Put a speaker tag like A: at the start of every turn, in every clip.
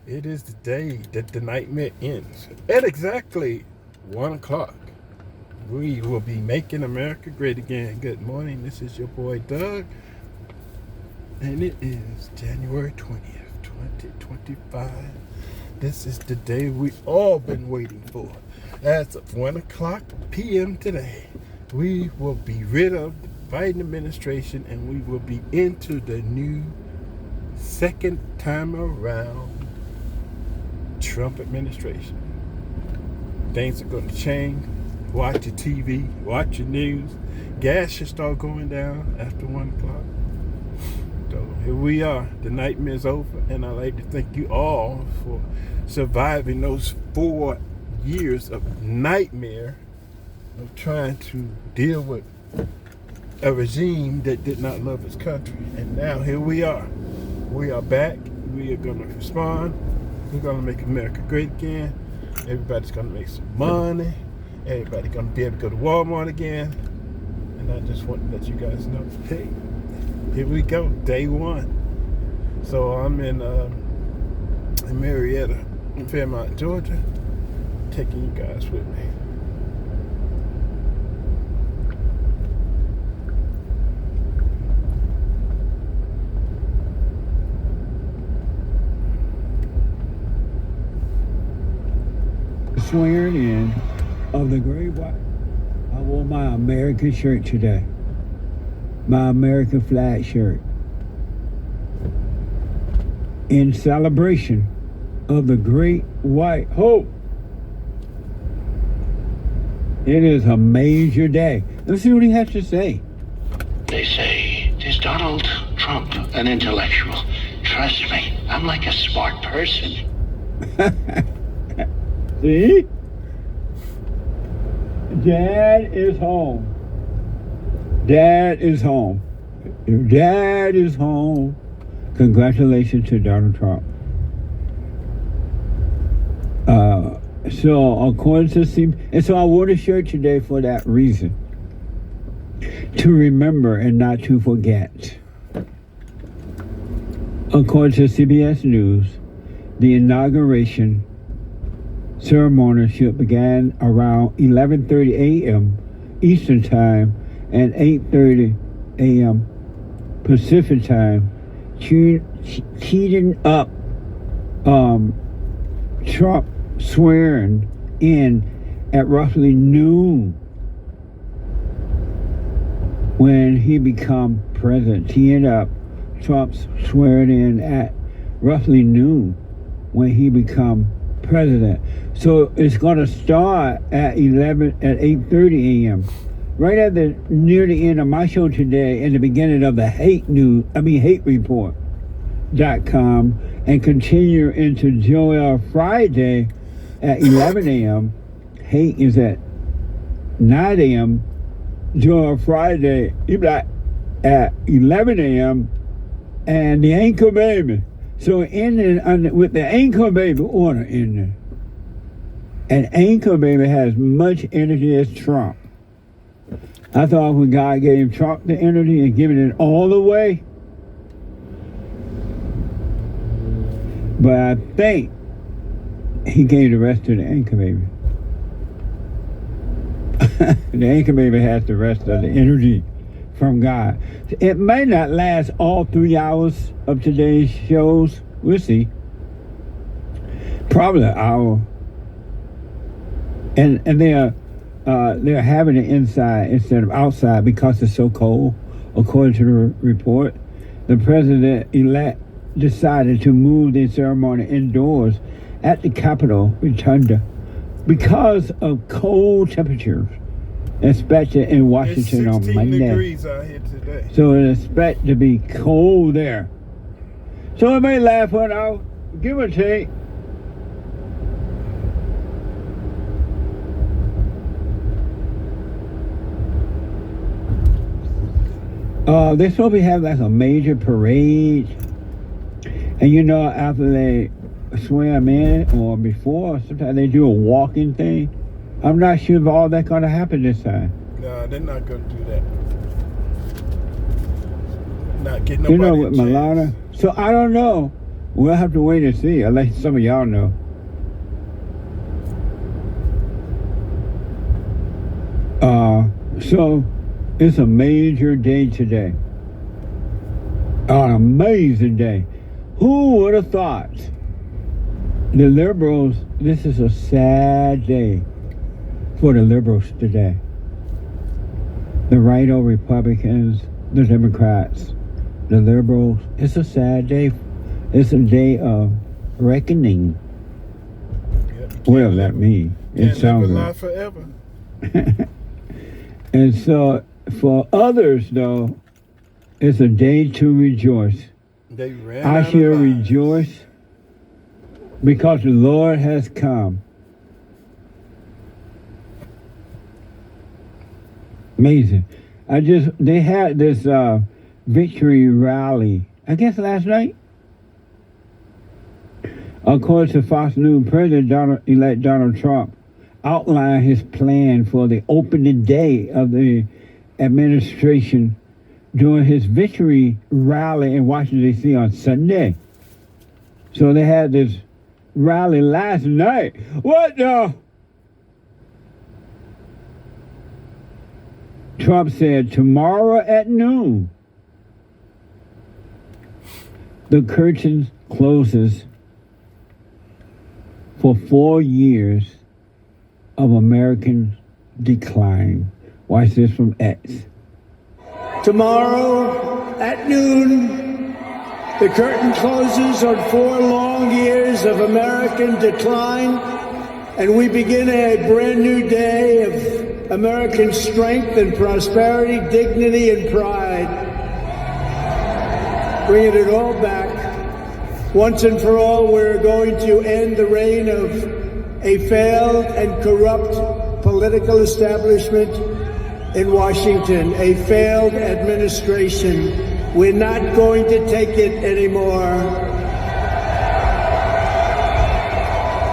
A: It is the day that the nightmare ends. At exactly 1 o'clock, we will be making America great again. Good morning. This is your boy Doug. And it is January 20th, 2025. This is the day we all been waiting for. As of 1 o'clock p.m. today, we will be rid of the Biden administration and we will be into the new second time around Trump administration. Things are going to change. Watch your TV, watch your news. Gas should start going down after 1 o'clock. So here we are. The nightmare's over, and I'd like to thank you all for surviving those 4 years of nightmare of trying to deal with a regime that did not love its country. And now here we are. We are back. We are going to respond. We're going to make America great again. Everybody's going to make some money. Everybody's going to be able to go to Walmart again. And I just want to let you guys know, hey, here we go, day one. So I'm in Marietta, in Fairmont, Georgia, taking you guys with me.
B: Swearing in of the great white. I wore my American shirt today. My American flag shirt. In celebration of the great white hope. It is a major day. Let's see what he has to say.
C: They say, is Donald Trump an intellectual? Trust me, I'm like a smart person.
B: See? Dad is home. Dad is home. If Dad is home, congratulations to Donald Trump. So according to and so I wore the shirt today for that reason. To remember and not to forget. According to CBS News, the inauguration ceremony began around 11:30 a.m. Eastern Time and 8:30 a.m. Pacific Time, heating up Trump swearing in at roughly noon when he become president. Teeing up Trump's swearing in at roughly noon when he become president. So it's going to start at 8:30 a.m. Right at near the end of my show today, in the beginning of the hate report.com, and continue into Joel Friday at 11 a.m. Hate is at 9 a.m. Joel Friday at 11 a.m. and the Anchor Baby. So ending with the Anchor Baby order in there. And Anchor Baby has much energy as Trump. I thought when God gave Trump the energy and giving it all away. But I think he gave the rest to the Anchor Baby. The Anchor Baby has the rest of the energy from God. It may not last all 3 hours of today's shows. We'll see. Probably an hour. And they're having it inside instead of outside because it's so cold. According to the report, the president-elect decided to move the ceremony indoors at the Capitol Rotunda because of cold temperatures expected in Washington on Monday.
A: 16 degrees out here today.
B: So it's expected to be cold there. So it may last for an hour, give or take. They're supposed to have like a major parade. And you know, after they swear them in or before, sometimes they do a walking thing. I'm not sure if all that's going to happen this time.
A: No, they're not going to do that. Not get nobody.
B: You know, with Milana. So I don't know We'll have to wait and see. I'll let some of y'all know. So it's a major day today. An amazing day. Who would have thought? The liberals, this is a sad day for the liberals today. The right-o Republicans, the Democrats, the liberals. It's a sad day. It's a day of reckoning. What does that mean? It sounds
A: live forever.
B: And so for others, though, it's a day to rejoice.
A: They ran
B: I
A: out
B: shall
A: of lives.
B: rejoice because the Lord has come. Amazing. They had this victory rally, I guess last night. According to Fox News, President-elect Donald Trump outlined his plan for the opening day of the administration during his victory rally in Washington, D.C. on Sunday. So they had this rally last night. What the? Trump said, tomorrow at noon, the curtain closes for 4 years of American decline. Watch this from X.
D: Tomorrow at noon, the curtain closes on 4 long years of American decline, and we begin a brand new day of American strength and prosperity, dignity and pride. Bringing it all back. Once and for all, we're going to end the reign of a failed and corrupt political establishment in Washington, a failed administration. We're not going to take it anymore.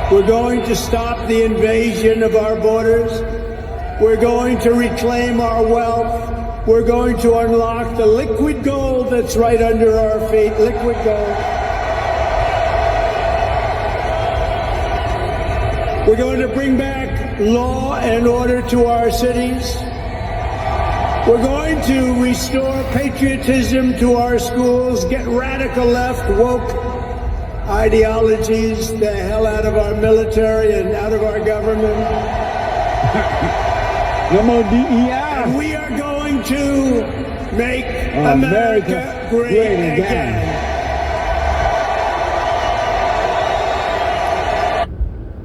D: We're going to stop the invasion of our borders. We're going to reclaim our wealth. We're going to unlock the liquid gold that's right under our feet, liquid gold. We're going to bring back law and order to our cities. We're going to restore patriotism to our schools, get radical left, woke ideologies the hell out of our military and out of our government.
B: No more DEI.
D: And we are going to make America great again.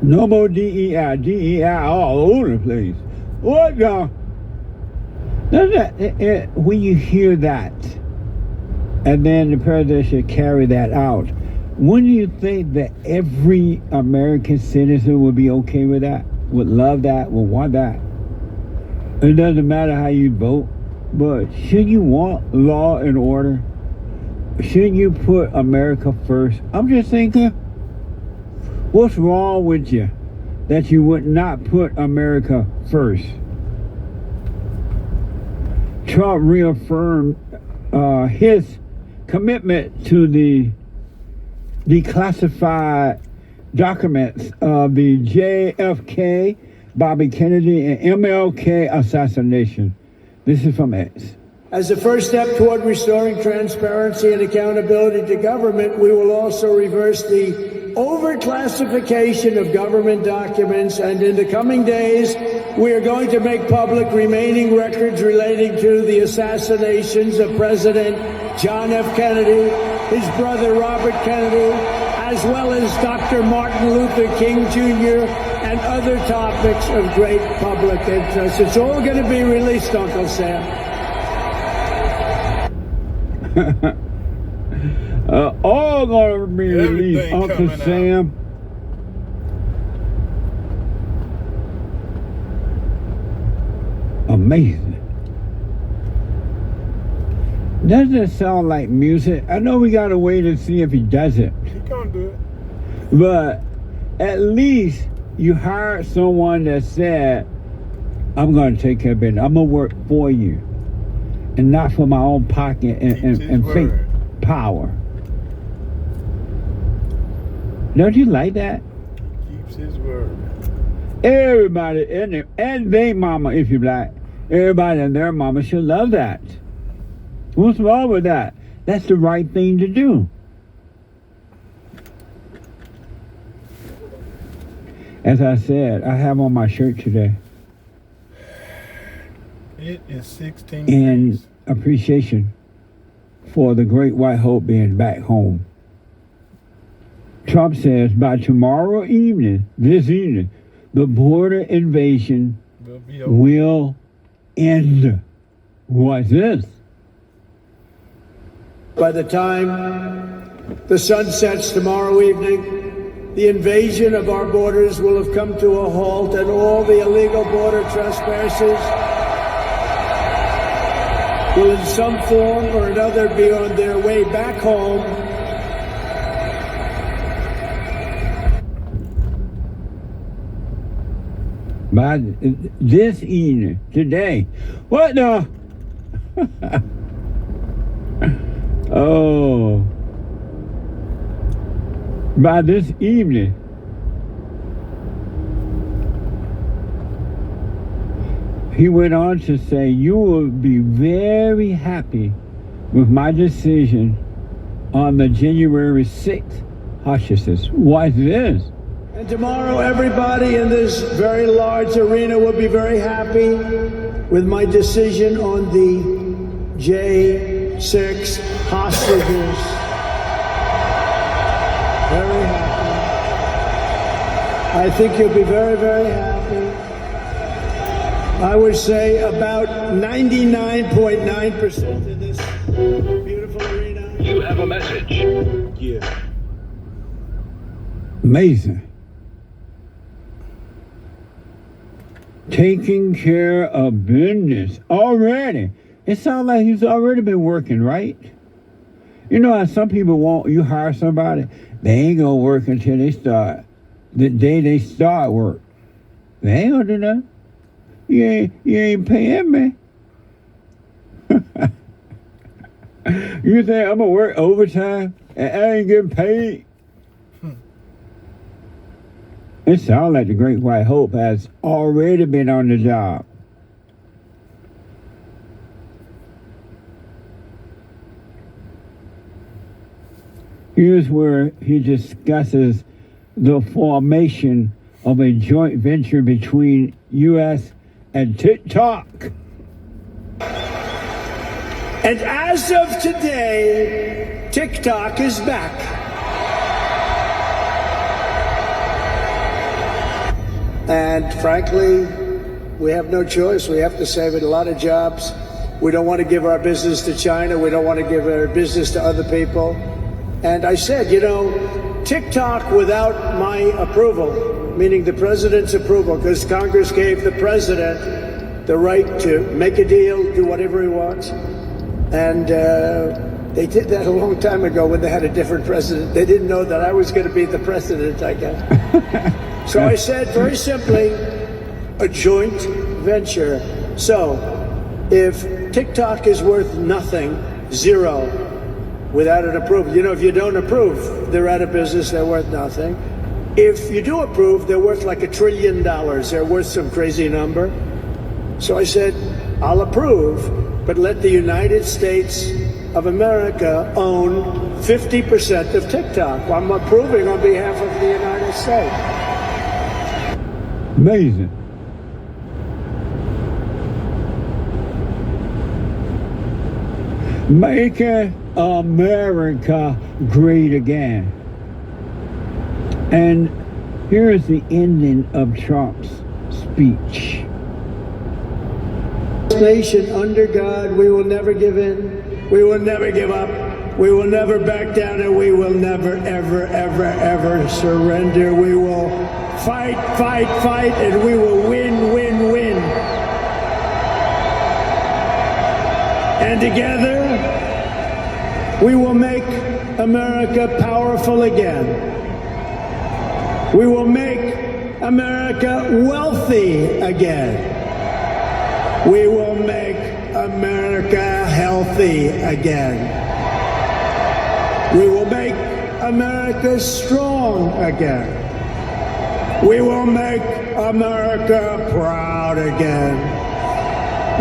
B: No more DEI. DEI all over the place. What the? When you hear that, and then the president should carry that out, wouldn't you think that every American citizen would be okay with that, would love that, would want that? It doesn't matter how you vote, but should you want law and order? Shouldn't you put America first? I'm just thinking, what's wrong with you that you would not put America first? Trump reaffirmed his commitment to the declassified documents of the JFK, Bobby Kennedy, and MLK assassination. This is from X.
D: As a first step toward restoring transparency and accountability to government, we will also reverse the overclassification of government documents, and in the coming days, we are going to make public remaining records relating to the assassinations of President John F. Kennedy, his brother Robert Kennedy, as well as Dr. Martin Luther King Jr., and other topics of great public interest. It's all going to be released, Uncle Sam.
B: All going to be released,
A: Everything
B: Uncle
A: coming
B: Sam. Amazing. Doesn't it sound like music? I know we got to wait and see if he does it.
A: He gonna do it.
B: But at least you hired someone that said, I'm going to take care of it. I'm going to work for you and not for my own pocket and fake power. Don't you like that?
A: He keeps his word.
B: Everybody and their mama, if you like, everybody and their mama should love that. What's wrong with that? That's the right thing to do. As I said, I have on my shirt today
A: It is 16
B: in
A: degrees.
B: appreciation for the great white hope being back home. Trump says by tomorrow evening, this evening, the border invasion
A: Will be over.
B: will end. What's this?
D: By the time the sun sets tomorrow evening, the invasion of our borders will have come to a halt, and all the illegal border trespassers will in some form or another be on their way back home.
B: By this evening, today. What the? Oh. By this evening. He went on to say, you will be very happy with my decision on the January 6th hostages. What's this?
D: And tomorrow, everybody in this very large arena will be very happy with my decision on the J6 hostages. Very happy. I think you'll be very, very happy. I would say about 99.9% in this beautiful arena.
E: You have a message.
D: Yeah.
B: Amazing. Taking care of business already. It sounds like he's already been working, right? You know how some people want you hire somebody, they ain't gonna work until they start. The day they start work. They ain't gonna do nothing. You ain't paying me. You think I'm gonna work overtime and I ain't getting paid? It sounds like the Great White Hope has already been on the job. Here's where he discusses the formation of a joint venture between U.S. and TikTok.
D: And as of today, TikTok is back. And frankly, we have no choice. We have to save it. A lot of jobs. We don't want to give our business to China. We don't want to give our business to other people. And I said, you know, TikTok without my approval, meaning the president's approval, because Congress gave the president the right to make a deal, do whatever he wants. And they did that a long time ago when they had a different president. They didn't know that I was going to be the president, I guess. So I said, very simply, a joint venture. So if TikTok is worth nothing, zero, without an approval, you know, if you don't approve, they're out of business, they're worth nothing. If you do approve, they're worth like $1 trillion. They're worth some crazy number. So I said, I'll approve, but let the United States of America own 50% of TikTok. I'm approving on behalf of the United States.
B: Amazing. Making America great again. And here is the ending of Trump's speech.
D: Nation under God, we will never give in. We will never give up. We will never back down, and we will never, ever, ever, ever surrender. We will fight, fight, fight, and we will win, win, win. And together, we will make America powerful again. We will make America wealthy again. We will make America healthy again. We will make America strong again. We will make America proud again.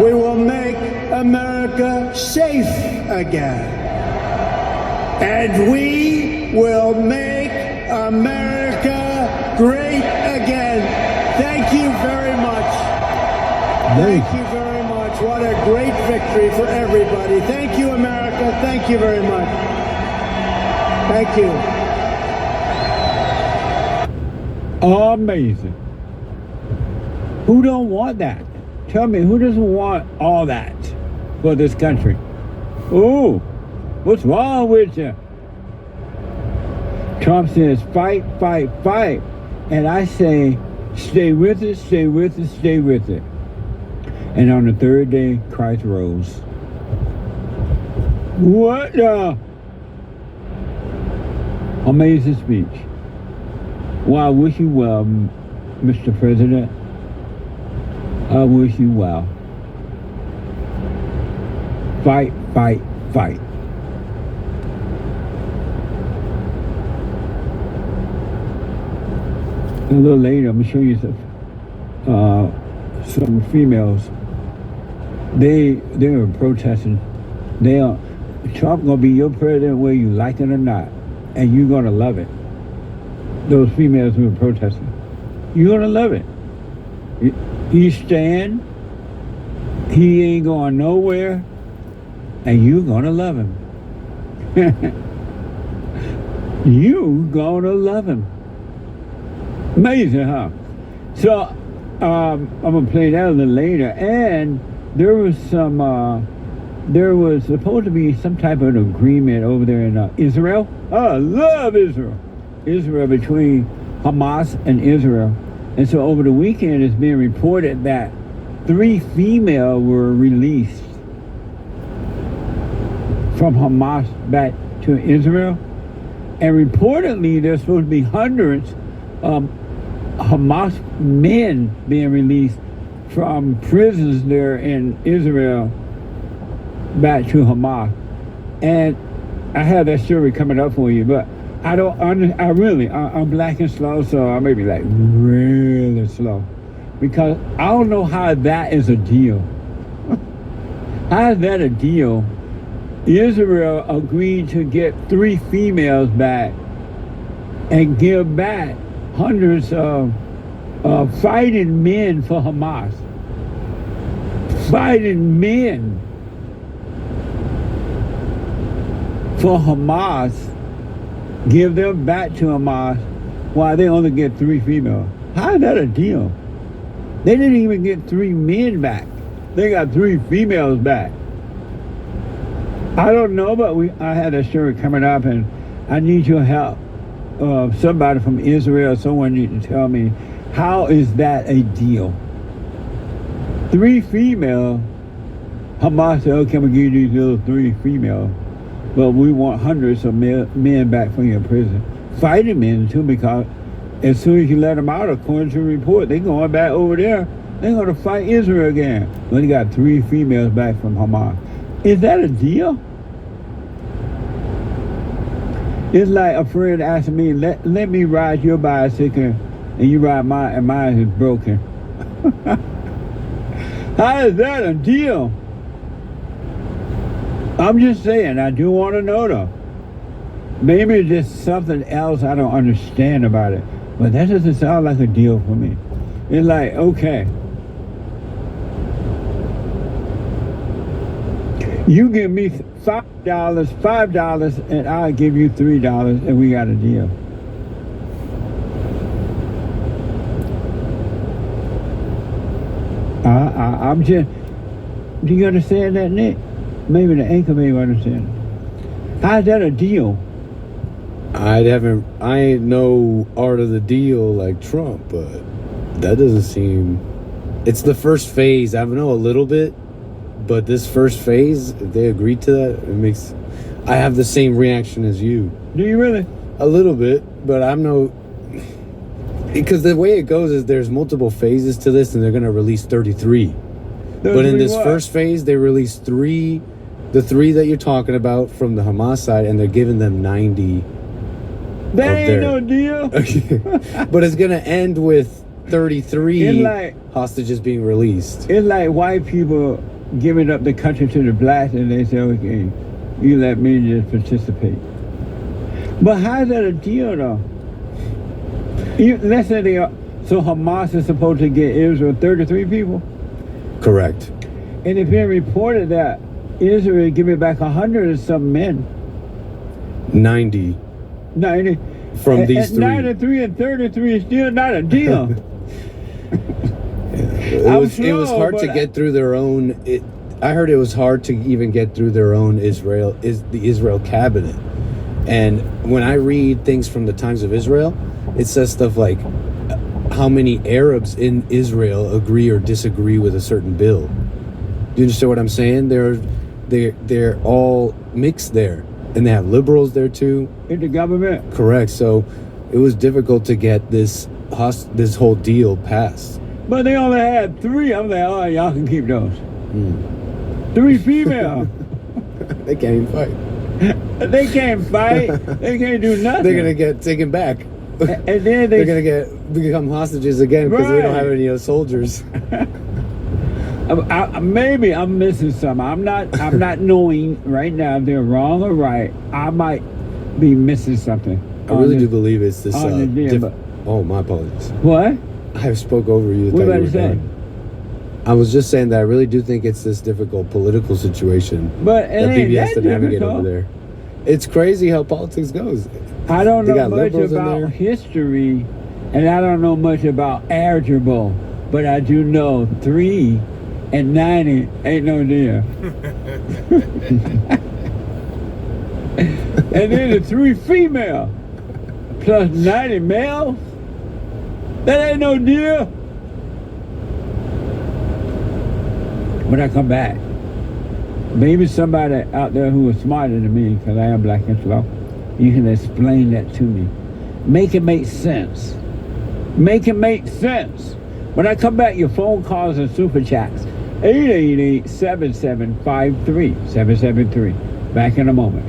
D: We will make America safe again. And we will make America great again. Thank you very much. Thank you very much. What a great victory for everybody. Thank you, America. Thank you very much. Thank you.
B: Amazing. Who don't want that? Tell me, who doesn't want all that for this country? Oh, what's wrong with you? Trump says, fight, fight, fight. And I say, stay with it, stay with it, stay with it. And on the third day, Christ rose. What the? Amazing speech. Well, I wish you well, Mr. President. I wish you well. Fight, fight, fight. A little later, I'm gonna show you some females. They were protesting. Trump gonna be your president whether you like it or not, and you're gonna love it. Those females who were protesting, you're gonna love it. He stand, he ain't going nowhere, and you gonna love him. You gonna love him. Amazing, huh? So I'm gonna play that a little later. And there was supposed to be some type of agreement over there in Israel. I love Israel. Israel, between Hamas and Israel. And so over the weekend, it's being reported that 3 females were released from Hamas back to Israel. And reportedly, there's supposed to be hundreds of Hamas men being released from prisons there in Israel back to Hamas. And I have that story coming up for you, but I'm black and slow, so I may be like really slow, because I don't know how that is a deal. How is that a deal? Israel agreed to get 3 females back and give back hundreds of fighting men for Hamas. Fighting men for Hamas. Give them back to Hamas while they only get 3 females. How is that a deal? They didn't even get 3 men back. They got 3 females back. I don't know, but I had a story coming up, and I need your help. Somebody from Israel, someone need to tell me, how is that a deal? 3 females. Hamas said, okay, we'll give you these little 3 females, but we want hundreds of men back from your prison. Fighting men, too, because as soon as you let them out, according to the report, they're going back over there. They're going to fight Israel again. But they got 3 females back from Hamas. Is that a deal? It's like a friend asking me, let me ride your bicycle and you ride mine, and mine is broken. How is that a deal? I'm just saying, I do want to know though. Maybe it's just something else I don't understand about it. But that doesn't sound like a deal for me. It's like, okay, you give me $5, and I'll give you $3, and we got a deal. I'm just, do you understand that, Nick? Maybe the anchor may understand. How's that a deal?
E: I ain't no art of the deal like Trump, but that doesn't seem, it's the first phase. I know a little bit, but this first phase, if they agreed to that, I have the same reaction as you.
B: Do you really?
E: A little bit, but because the way it goes is there's multiple phases to this, and they're going to release 33. But in this first phase, they released 3, the 3 that you're talking about from the Hamas side, and they're giving them 90
B: That
E: up
B: ain't
E: there.
B: no deal.
E: But it's gonna end with 33
B: It's like-
E: hostages being released.
B: It's like white people giving up the country to the blacks, and they say, okay, you let me just participate. But how's that a deal, though? Let's say so Hamas is supposed to get Israel 33 people,
E: Correct.
B: and it's been reported that Israel is giving back 100 and some men.
E: 90
B: 90.
E: from these three.
B: 93 and 33 is still not a deal.
E: It was
B: slow,
E: hard to
B: but
E: get through their own. I heard it was hard to even get through their own the Israel cabinet. And when I read things from the Times of Israel, it says stuff like how many Arabs in Israel agree or disagree with a certain bill. Do you understand what I'm saying? They're all mixed there, and they have liberals there too.
B: in the government.
E: Correct. So it was difficult to get this whole deal passed.
B: But they only had 3. I'm like, all right, y'all can keep those. 3 female.
E: They can't even fight.
B: They can't fight. They can't do nothing.
E: They're gonna get taken back.
B: And then
E: They're gonna become hostages again because we don't have
B: Right.
E: any soldiers.
B: Maybe I'm missing something. I'm not knowing right now if they're wrong or right. I might be missing something.
E: I really do believe it's this.
B: on the deal, but-
E: Oh, my apologies.
B: What?
E: I spoke over you.
B: What
E: thought
B: about
E: you
B: you
E: were
B: saying?
E: done. I was just saying that I really do think it's this difficult political situation
B: But it
E: that
B: ain't
E: BB has
B: that
E: to navigate
B: difficult.
E: over there. It's crazy how politics goes.
B: I don't
E: They
B: know
E: got
B: much
E: liberals in there.
B: about history, and I don't know much about algebra, but I do know 3 and 90 ain't no deal. And then the 3 female plus 90 male, that ain't no deal. When I come back, maybe somebody out there who is smarter than me, because I am black and slow, you can explain that to me. Make it make sense. Make it make sense. When I come back, your phone calls and super chats. 888-7753-773. Back in a moment.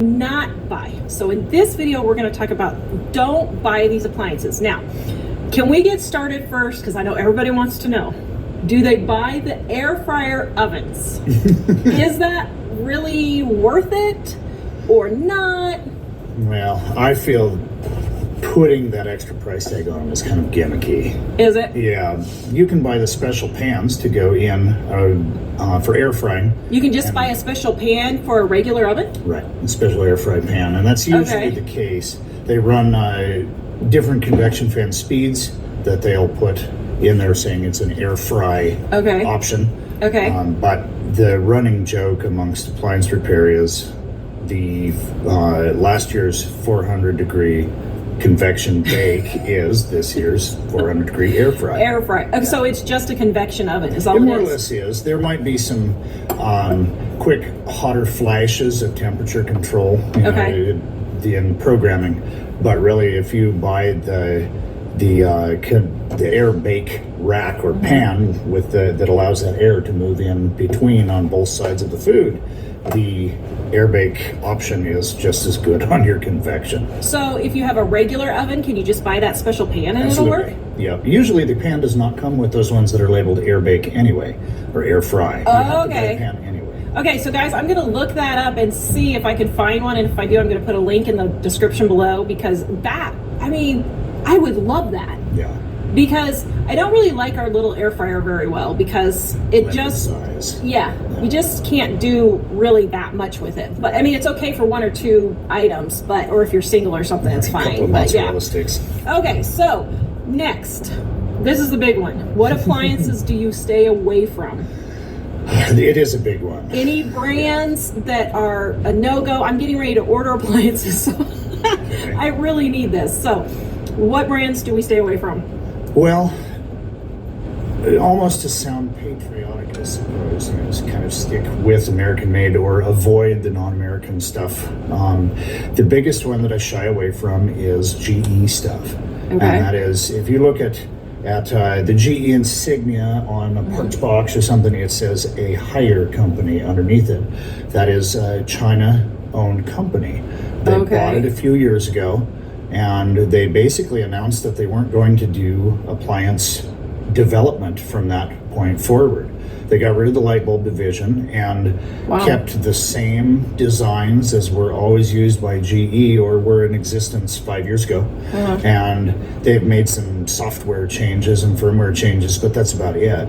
F: Not buy. So in this video, we're going to talk about don't buy these appliances. Now, can we get started first? Because I know everybody wants to know. Do they buy the air fryer ovens? Is that really worth it or not?
G: Well, I feel putting that extra price tag on them is kind of gimmicky.
F: Is it?
G: Yeah, you can buy the special pans to go in for air frying.
F: You can just buy a special pan for a regular oven?
G: Right, a special air fry pan, and that's usually
F: Okay.
G: the case. They run different convection fan speeds that they'll put in there, saying it's an air fry
F: Okay.
G: option.
F: Okay.
G: But the running joke amongst appliance repair is the last year's 400 degree convection bake is this year's 400 degree air fry.
F: Air fry. Okay, so it's just a convection oven is all
G: It
F: it
G: more or
F: is?
G: less is. There might be some quick hotter flashes of temperature control
F: Okay.
G: in programming, but really if you buy the air bake rack or pan with that allows that air to move in between on both sides of the food, the air bake option is just as good on your convection.
F: So if you have a regular oven, can you just buy that special pan and it'll work?
G: Yeah. Usually the pan does not come with those ones that are labeled air bake anyway, or air fry. You have to buy
F: Okay.
G: a pan anyway.
F: Okay, so guys, I'm going to look that up and see if I can find one. And if I do, I'm going to put a link in the description below because I would love that.
G: Yeah.
F: Because I don't really like our little air fryer very well because it
G: Limited
F: just,
G: size.
F: yeah, you just can't do really that much with it. But I mean, it's okay for 1 or 2 items, or if you're single or something, it's
G: A couple
F: fine.
G: of
F: But yeah.
G: mozzarella sticks.
F: Okay, so next, this is the big one. What appliances do you stay away from?
G: It is a big one.
F: Any brands that are a no-go? I'm getting ready to order appliances, so I really need this. So what brands do we stay away from?
G: Well, almost to sound patriotic I suppose. You know, just kind of stick with American-made or avoid the non-American stuff. The biggest one that I shy away from is GE stuff, and that is if you look at the GE insignia on a parts box or something, it says a hire company underneath it. That is a China-owned company. They bought it a few years ago, and they basically announced that they weren't going to do appliance development from that point forward. They got rid of the light bulb division and kept the same designs as were always used by GE or were in existence 5 years ago. And they've made some software changes and firmware changes, but that's about it.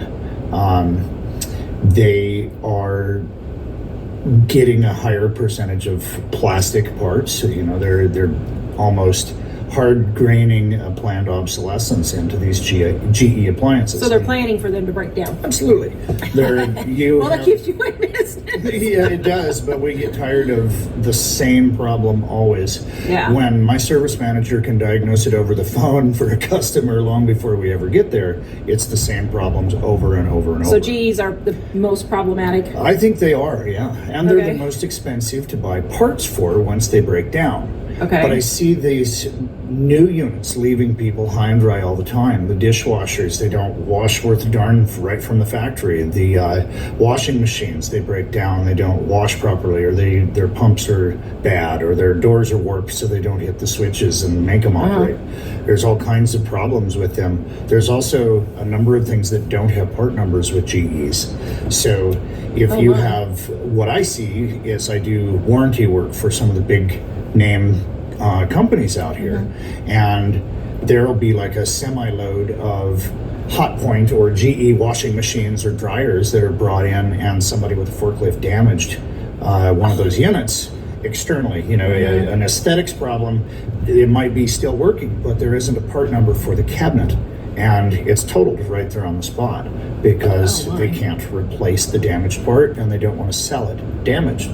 G: They are getting a higher percentage of plastic parts. You know, they're almost hard graining a planned obsolescence into these GE appliances.
F: So they're planning for them to break down.
G: Absolutely.
F: That keeps you in business.
G: Yeah, it does, but we get tired of the same problem always.
F: Yeah.
G: When my service manager can diagnose it over the phone for a customer long before we ever get there, it's the same problems over and over and over.
F: So GEs are the most problematic?
G: I think they are, yeah. And they're the most expensive to buy parts for once they break down.
F: Okay.
G: But I see these new units leaving people high and dry all the time. The dishwashers, they don't wash worth a darn right from the factory. The washing machines, they break down, they don't wash properly, or their pumps are bad, or their doors are warped so they don't hit the switches and make them operate. There's all kinds of problems with them. There's also a number of things that don't have part numbers with GEs. So if you have, what I see is I do warranty work for some of the big name companies out here, and there'll be like a semi-load of Hotpoint or GE washing machines or dryers that are brought in, and somebody with a forklift damaged one of those units externally. You know, an aesthetics problem, it might be still working, but there isn't a part number for the cabinet, and it's totaled right there on the spot because they can't replace the damaged part and they don't want to sell it damaged.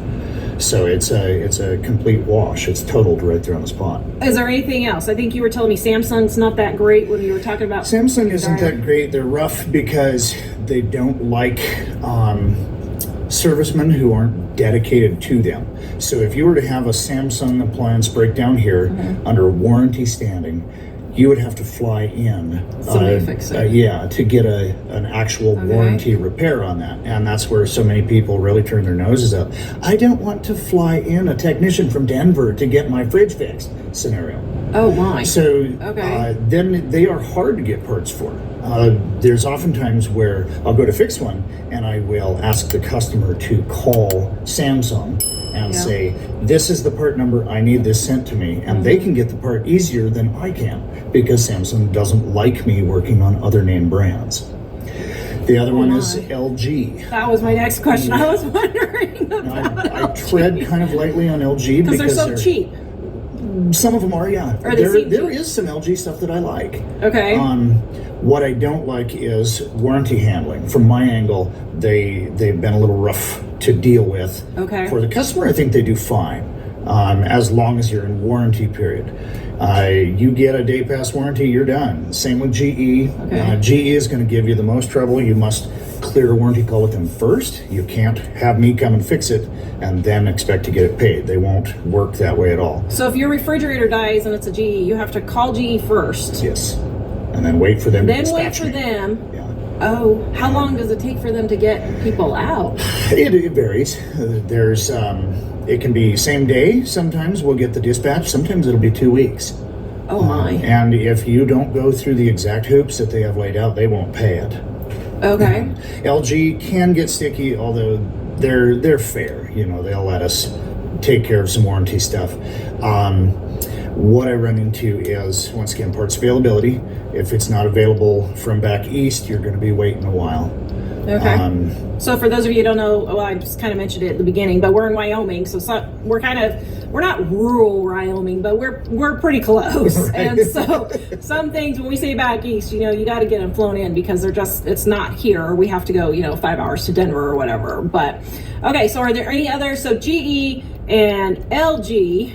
G: So it's a complete wash. It's totaled right there on the spot.
F: Is there anything else? I think you were telling me Samsung's not that great when you were talking about...
G: Samsung isn't that great. They're rough because they don't like servicemen who aren't dedicated to them. So if you were to have a Samsung appliance breakdown here under warranty standing, you would have to fly in to get an actual warranty repair on that. And that's where so many people really turn their noses up. I don't want to fly in a technician from Denver to get my fridge fixed scenario.
F: Oh my.
G: So then they are hard to get parts for. There's oftentimes where I'll go to fix one and I will ask the customer to call Samsung and say, this is the part number, I need this sent to me. And they can get the part easier than I can because Samsung doesn't like me working on other name brands. The other one is LG.
F: That was my next question. I was wondering about
G: I tread kind of lightly on LG
F: because they're so cheap.
G: Some of them are, yeah. There is some LG stuff that I like.
F: Okay.
G: What I don't like is warranty handling. From my angle, they've been a little rough to deal with.
F: Okay.
G: For the customer, I think they do fine, as long as you're in warranty period. You get a day pass warranty, you're done. Same with GE.
F: Okay.
G: GE is going to give you the most trouble. You must clear a warranty call with them first. You can't have me come and fix it and then expect to get it paid. They won't work that way at all.
F: So if your refrigerator dies and it's a GE, you have to call GE first.
G: Yes. And then wait for them to dispatch me.
F: Yeah. Oh, how long does it take for them to get people out?
G: It varies. There's it can be same day. Sometimes we'll get the dispatch. Sometimes it'll be 2 weeks.
F: Oh my.
G: And if you don't go through the exact hoops that they have laid out, they won't pay it.
F: Okay.
G: LG can get sticky, although they're fair. You know, they'll let us take care of some warranty stuff. What I run into is, once again, parts availability. If it's not available from back east, you're going to be waiting a while.
F: Okay. So for those of you who don't know, I just kind of mentioned it at the beginning, but we're in Wyoming, so we're not rural Wyoming, but we're pretty close. Right. And so some things, when we say back east, you know, you got to get them flown in because it's not here. We have to go, 5 hours to Denver or whatever. But okay, so are there any others? So GE and LG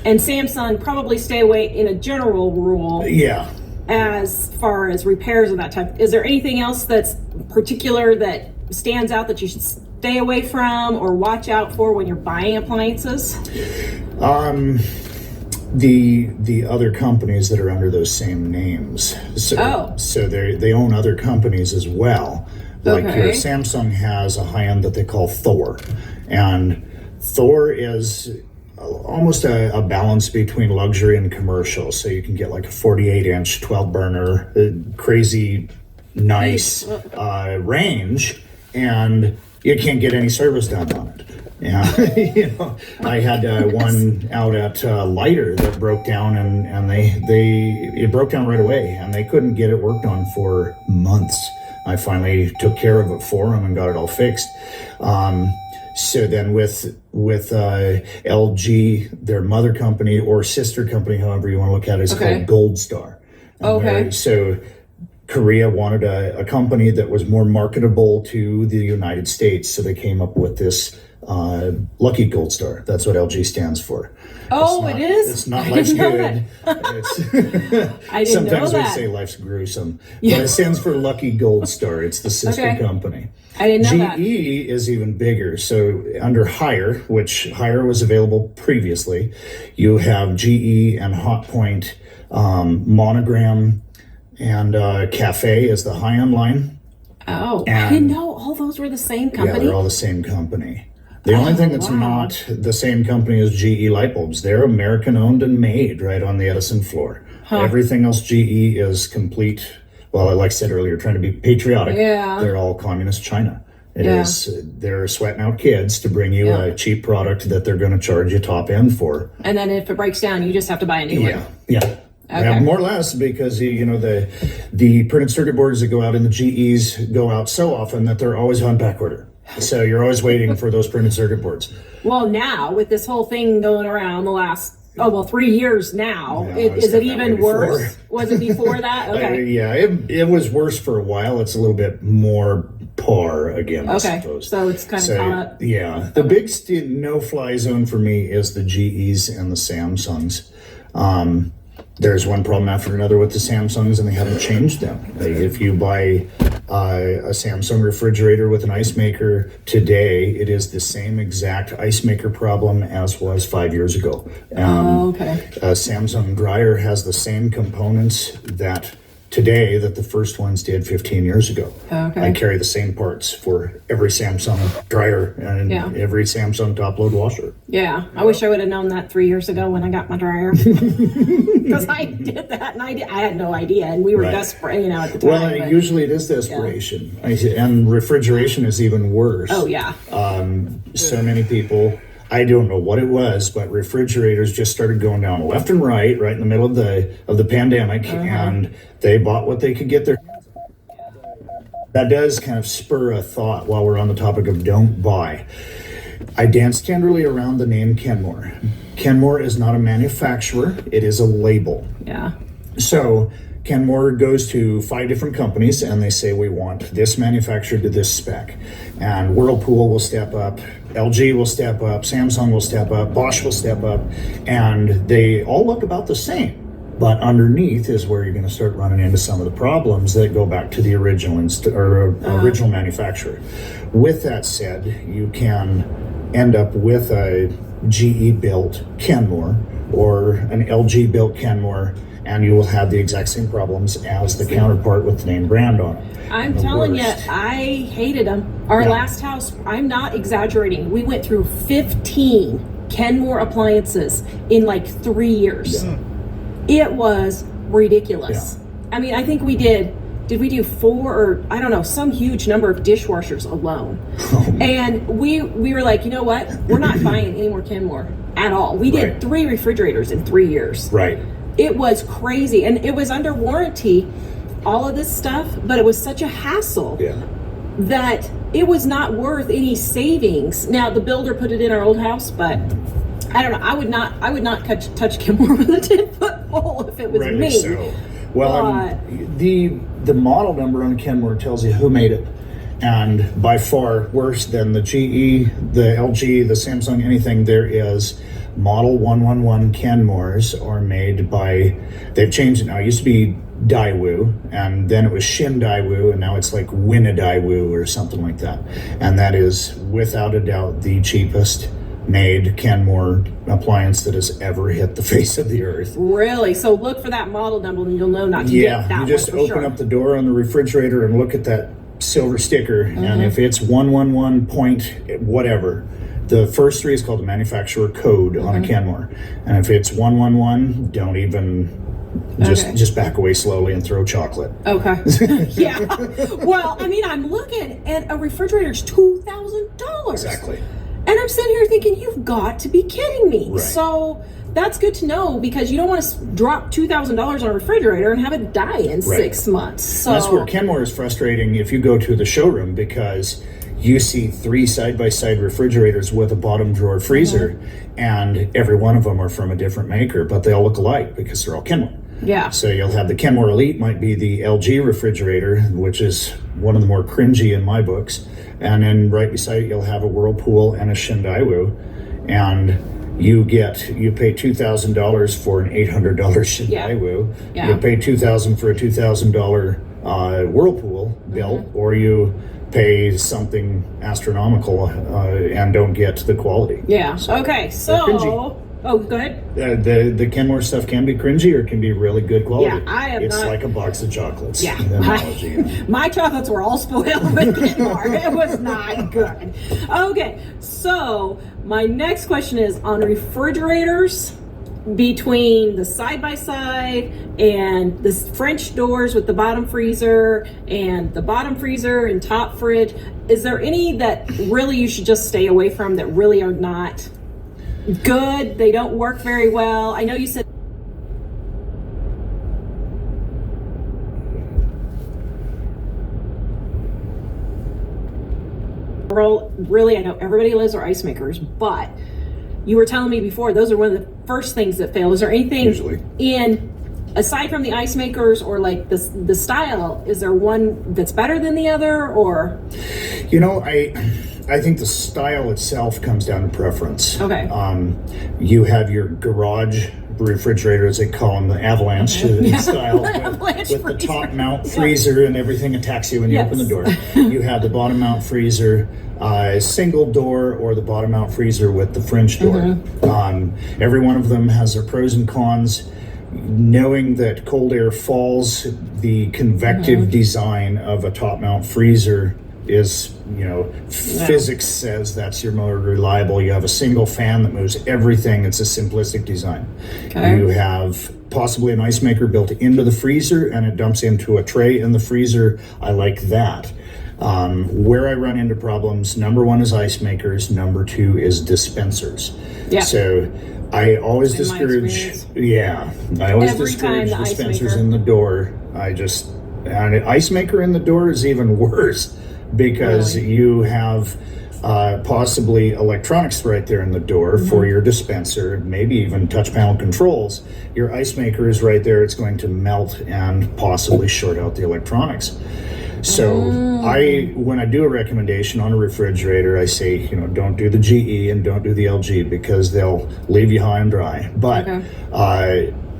F: and Samsung probably stay away in a general rule.
G: Yeah.
F: As far as repairs of that type, is there anything else that's particular that stands out that you should stay away from or watch out for when you're buying appliances?
G: The other companies that are under those same names. So they own other companies as well. Like here, Samsung has a high end that they call Thor, and Thor is almost a balance between luxury and commercial. So you can get like a 48-inch 12 burner, crazy nice range, and you can't get any service done on it. Yeah, I had one out at Lighter that broke down, and it broke down right away, and they couldn't get it worked on for months. I finally took care of it for them and got it all fixed. So then with LG, their mother company or sister company, however you want to look at it, is called Gold Star. So Korea wanted a company that was more marketable to the United States, so they came up with this Lucky Gold Star. That's what LG stands for.
F: It is?
G: It's not life's good.
F: I didn't
G: Sometimes
F: know
G: we
F: that.
G: say life's gruesome. But it stands for Lucky Gold Star. It's the sister company.
F: I didn't know that.
G: GE is even bigger. So under Haier, which Haier was available previously, you have GE and Hotpoint, Monogram, and Cafe is the high-end line.
F: Oh, I didn't know all those were the same company.
G: Yeah, they're all the same company. The only thing that's not the same company is GE light bulbs. They're American owned and made right on the Edison floor. Everything else GE is complete. Well, like I said earlier, trying to be patriotic.
F: Yeah.
G: They're all communist China. They're sweating out kids to bring you a cheap product that they're going to charge you top end for.
F: And then if it breaks down, you just have to buy a new one.
G: Yeah. More or less, because the printed circuit boards that go out in the GEs go out so often that they're always on back order. So you're always waiting for those printed circuit boards.
F: Well, now with this whole thing going around the last 3 years now, is it even worse? Was it before that? Okay.
G: It was worse for a while. It's a little bit more par again, I suppose.
F: So it's kind of caught up.
G: Yeah. The big no-fly zone for me is the GEs and the Samsungs. There's one problem after another with the Samsungs, and they haven't changed them. If you buy a Samsung refrigerator with an ice maker today, it is the same exact ice maker problem as was 5 years ago. A Samsung dryer has the same components that the first ones did 15 years ago. I carry the same parts for every Samsung dryer and every Samsung top load washer.
F: Yeah, I wish I would have known that 3 years ago when I got my dryer. Because I did that and I had no idea, and we were desperate, at the time.
G: Well, usually it is desperation. And refrigeration is even worse.
F: Oh, yeah.
G: So many people, I don't know what it was, but refrigerators just started going down left and right in the middle of the pandemic, and they bought what they could get their hands on. That does kind of spur a thought while we're on the topic of don't buy. I danced tenderly around the name Kenmore. Kenmore is not a manufacturer, it is a label.
F: Yeah.
G: So Kenmore goes to 5 different companies and they say, we want this manufacturer to this spec. And Whirlpool will step up, LG will step up, Samsung will step up, Bosch will step up, and they all look about the same. But underneath is where you're going to start running into some of the problems that go back to the original original manufacturer. With that said, you can end up with a GE-built Kenmore or an LG-built Kenmore, and you will have the exact same problems as the counterpart with the name brand on it.
F: I'm telling you, I hated them. Our last house, I'm not exaggerating, we went through 15 Kenmore appliances in like 3 years. Yeah. It was ridiculous. Yeah. I mean, I think we did we do 4 or I don't know, some huge number of dishwashers alone. And we were like, you know what? We're not buying any more Kenmore at all. We did 3 refrigerators in 3 years.
G: Right.
F: It was crazy. And it was under warranty, all of this stuff, but it was such a hassle that it was not worth any savings. Now, the builder put it in our old house, but I don't know. I would not touch Kenmore with a 10-foot pole if it was me.
G: So. Well, the model number on Kenmore tells you who made it, and by far worse than the GE, the LG, the Samsung, anything. There is Model 111 Kenmores are made by, they've changed it now. It used to be Daewoo, and then it was Shin Daewoo, and now it's like Daewoo or something like that. And that is without a doubt the cheapest made Kenmore appliance that has ever hit the face of the earth.
F: Really? So look for that model number and you'll know not to get that
G: you just
F: one for
G: open
F: sure.
G: up the door on the refrigerator and look at that silver sticker, and if it's 111 point whatever, the first three is called the manufacturer code on a Kenmore, and if it's 111, don't even just back away slowly and throw chocolate.
F: Okay. Yeah. Well, I mean, I'm looking at a refrigerator's $2,000.
G: Exactly.
F: And I'm sitting here thinking, you've got to be kidding me.
G: Right.
F: So that's good to know, because you don't want to drop $2,000 on a refrigerator and have it die in 6 months. So
G: And that's where Kenmore is frustrating if you go to the showroom, because you see 3 side-by-side refrigerators with a bottom drawer freezer, and every one of them are from a different maker, but they all look alike because they're all Kenmore.
F: yeah.
G: So you'll have the Kenmore Elite, might be the LG refrigerator, which is one of the more cringy in my books. And then right beside it, you'll have a Whirlpool and a Shin Daewoo. And you pay $2,000 for an $800 Shin Daewoo.
F: Yeah.
G: You pay $2,000 for a $2,000 Whirlpool bill, or you pay something astronomical and don't get the quality.
F: Yeah. Okay.
G: they're
F: So,
G: cringy.
F: oh, go ahead.
G: The Kenmore stuff can be cringy or can be really good quality.
F: Yeah, I have
G: it's
F: not-
G: like a box of chocolates.
F: Yeah.
G: Analogy.
F: My chocolates were all spoiled with Kenmore. It was not good. Okay. So, my next question is on refrigerators, between the side-by-side and the French doors with the bottom freezer and the bottom freezer and top fridge, is there any that really you should just stay away from, that really are not good? They don't work very well. I know you said really, I know everybody loves their ice makers, but you were telling me before those are one of the first things that fail. Is there anything
G: Usually.
F: aside from the ice makers, or like the style, is there one that's better than the other, or?
G: You know, I think the style itself comes down to preference.
F: Okay.
G: You have your garage refrigerator, as they call them, the avalanche style,
F: Avalanche
G: with the
F: freezer.
G: top mount freezer and everything attacks you when you open the door. You have the bottom mount freezer, single door, or the bottom mount freezer with the French door. Every one of them has their pros and cons. Knowing that cold air falls, the convective design of a top mount freezer is, physics says that's your more reliable. You have a single fan that moves everything. It's a simplistic design.
F: Okay.
G: You have possibly an ice maker built into the freezer, and it dumps into a tray in the freezer. I like that. Where I run into problems, number 1 is ice makers, number 2 is dispensers.
F: Yeah.
G: So I always
F: In my
G: discourage,
F: experience.
G: I always
F: Every time
G: discourage
F: the ice
G: dispensers
F: maker.
G: in the door. And an ice maker in the door is even worse, because you have possibly electronics right there in the door for your dispenser, maybe even touch panel controls. Your ice maker is right there. It's going to melt and possibly short out the electronics. So when I do a recommendation on a refrigerator, I say, don't do the GE and don't do the LG, because they'll leave you high and dry. But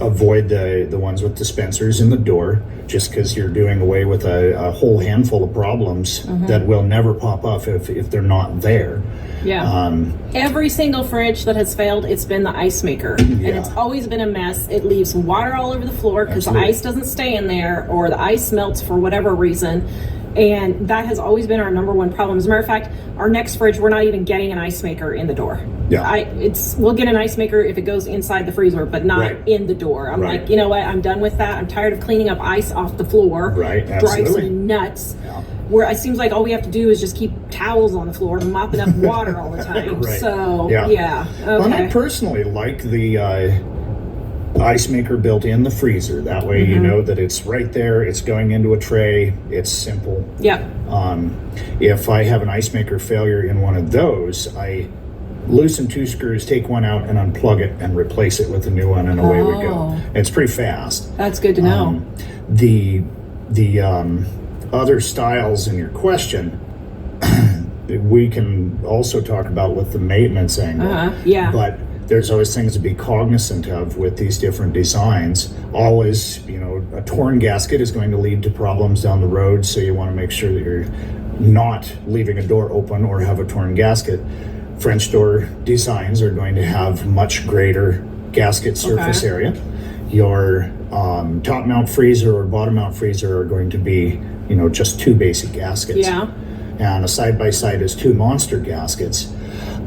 G: avoid the ones with dispensers in the door, just because you're doing away with a whole handful of problems that will never pop up if they're not there.
F: Yeah. Every single fridge that has failed, it's been the ice maker. And it's always been a mess. It leaves water all over the floor because the ice doesn't stay in there, or the ice melts for whatever reason. And that has always been our number 1 problem. As a matter of fact, our next fridge, we're not even getting an ice maker in the door.
G: Yeah.
F: We'll get an ice maker if it goes inside the freezer, but not in the door. I'm like, you know what? I'm done with that. I'm tired of cleaning up ice off the floor.
G: Right,
F: Drives
G: absolutely.
F: me nuts.
G: Yeah.
F: Where it seems like all we have to do is just keep towels on the floor, mopping up water all the time.
G: Right.
F: So,
G: Yeah.
F: Okay.
G: Well, and I personally like the ice maker built in the freezer. That way you know that it's right there, it's going into a tray, it's simple.
F: Yep.
G: If I have an ice maker failure in one of those, I loosen 2 screws, take one out, and unplug it and replace it with a new one, and away we go. It's pretty fast.
F: That's good to know.
G: The other styles in your question, we can also talk about with the maintenance angle.
F: Yeah.
G: But there's always things to be cognizant of with these different designs. Always, a torn gasket is going to lead to problems down the road, so you want to make sure that you're not leaving a door open or have a torn gasket. French door designs are going to have much greater gasket surface area. Your top mount freezer or bottom mount freezer are going to be, just 2 basic gaskets.
F: Yeah.
G: And a side-by-side is 2 monster gaskets.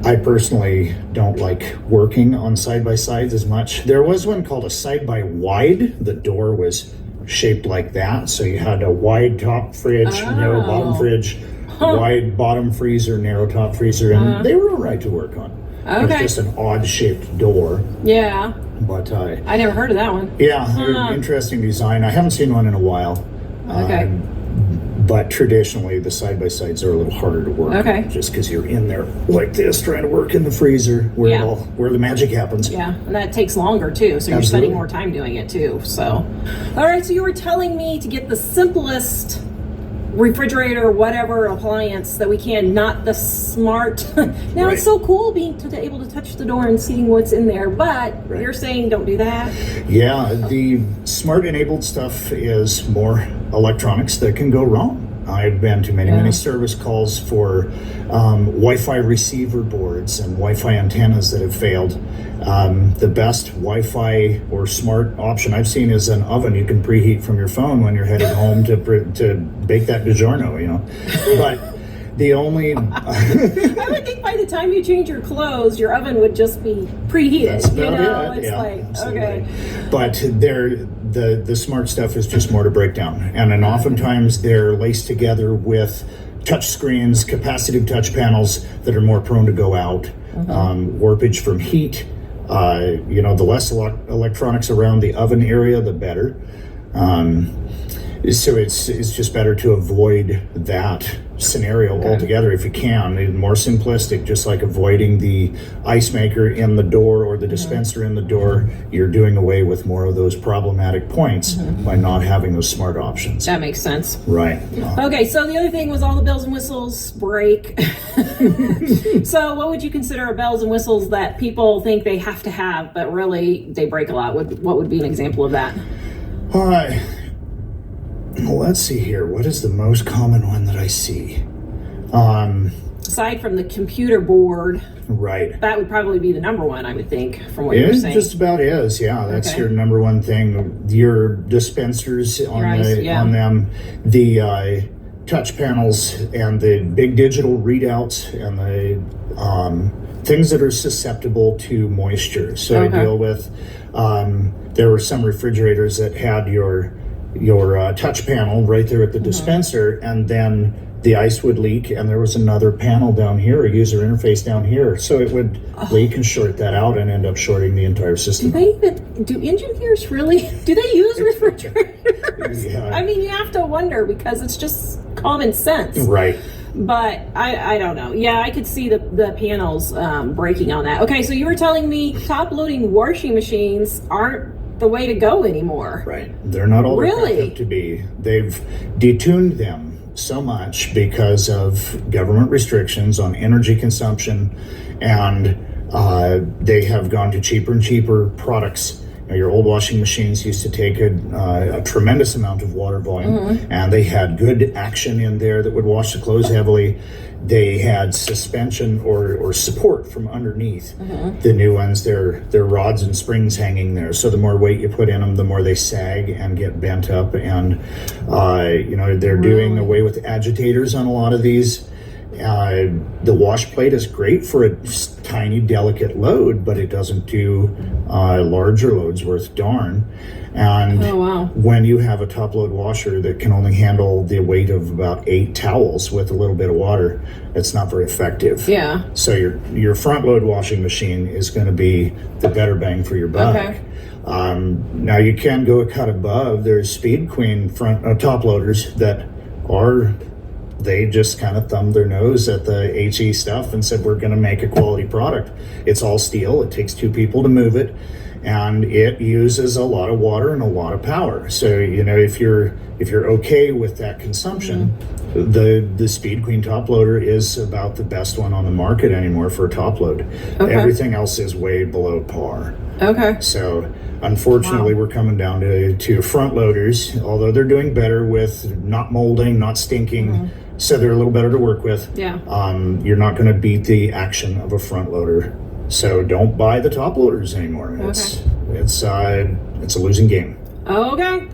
G: I personally don't like working on side-by-sides as much. There was one called a side-by-wide. The door was shaped like that. So you had a wide top fridge, narrow bottom fridge, wide bottom freezer, narrow top freezer, and they were all right to work on. It was just an odd-shaped door.
F: Yeah.
G: But
F: I never heard of that one.
G: Yeah, they're an interesting design. I haven't seen one in a while.
F: Okay.
G: But traditionally, the side-by-sides are a little harder to work.
F: Okay.
G: Just because you're in there like this, trying to work in the freezer where the magic happens.
F: Yeah, and that takes longer too, so you're spending more time doing it too. So, all right, so you were telling me to get the simplest refrigerator or whatever appliance that we can, not the smart. Now it's so cool being able to touch the door and seeing what's in there, but you're saying don't do that?
G: Yeah, the smart enabled stuff is more electronics that can go wrong. I've been to many service calls for Wi-Fi receiver boards and Wi-Fi antennas that have failed. The best Wi-Fi or smart option I've seen is an oven you can preheat from your phone when you're headed home to bake that DiGiorno, But the only...
F: I would think by the time you change your clothes, your oven would just be preheated.
G: That's about
F: it. It's
G: absolutely.
F: Okay.
G: But the smart stuff is just more to break down. And then oftentimes they're laced together with touch screens, capacitive touch panels that are more prone to go out, warpage from heat. The less electronics around the oven area, the better. So it's just better to avoid that scenario altogether if you can. It's more simplistic, just like avoiding the ice maker in the door or the dispenser in the door. You're doing away with more of those problematic points by not having those smart options.
F: That makes sense.
G: Right.
F: Okay, so the other thing was all the bells and whistles break. So what would you consider a bells and whistles that people think they have to have, but really they break a lot? What would be an example of that?
G: Let's see here. What is the most common one that I see?
F: Aside from the computer board,
G: right?
F: That would probably be the number one, I would think, from what you're saying.
G: It just about is, yeah. That's your number one thing. Your dispensers on on them, the touch panels, and the big digital readouts, and the things that are susceptible to moisture. So I deal with. There were some refrigerators that had your touch panel right there at the dispenser, and then the ice would leak, and there was another panel down here, a user interface down here, so it would leak and short that out and end up shorting the entire system.
F: Do engineers really use refrigerators?
G: Yeah.
F: I mean, you have to wonder, because it's just common sense,
G: right?
F: But I don't know. Yeah, I could see the panels breaking on that. Okay, so you were telling me top-loading washing machines aren't the way to go anymore.
G: Right. They're not all they're cracked up to be. They've detuned them so much because of government restrictions on energy consumption, and they have gone to cheaper and cheaper products. Your old washing machines used to take a tremendous amount of water volume, and they had good action in there that would wash the clothes heavily. They had suspension or support from underneath. The new ones, they're rods and springs hanging there. So the more weight you put in them, the more they sag and get bent up. And they're doing away with agitators on a lot of these. The wash plate is great for a tiny, delicate load, but it doesn't do larger loads worth darn. And when you have a top load washer that can only handle the weight of about 8 towels with a little bit of water, it's not very effective.
F: Yeah.
G: So your front load washing machine is going to be the better bang for your buck. Okay. Now you can go a cut above. There's Speed Queen top loaders that are. They just kind of thumbed their nose at the HE stuff and said, we're going to make a quality product. It's all steel. It takes 2 people to move it. and it uses a lot of water and a lot of power. So if you're okay with that consumption, the Speed Queen top loader is about the best one on the market anymore for a top load.
F: Okay.
G: Everything else is way below par.
F: Okay.
G: So unfortunately, we're coming down to front loaders, although they're doing better with not molding, not stinking. So they're a little better to work with.
F: Yeah.
G: You're not going to beat the action of a front loader. So don't buy the top loaders anymore. It's a losing game.
F: Okay.